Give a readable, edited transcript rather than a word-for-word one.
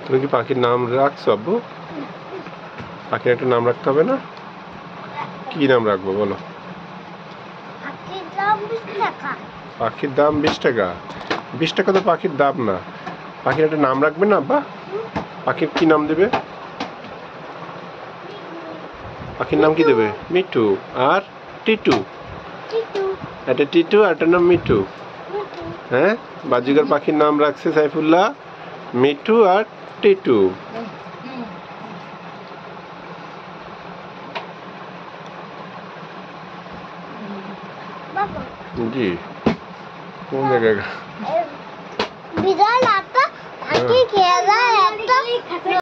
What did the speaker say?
তুমি কি পাখির নাম রাখছো আব্বু? পাখির একটা নাম রাখতে হবে না? কি নাম রাখবো বলো? পাখির দাম 20 টাকা। 20 টাকা তো পাখির দাম না। পাখির একটা নাম রাখবে না আব্বা? পাখির কি নাম দেবে? পাখির নাম কি দেবে? মিঠু আর টিটু। একটা টিটু আর একটা নাম মিঠু। হ্যাঁ, বাজিগর পাখির নাম রাখছে সাইফুল্লাহ, মিঠু আর টিটু। জি, কোন জায়গায়?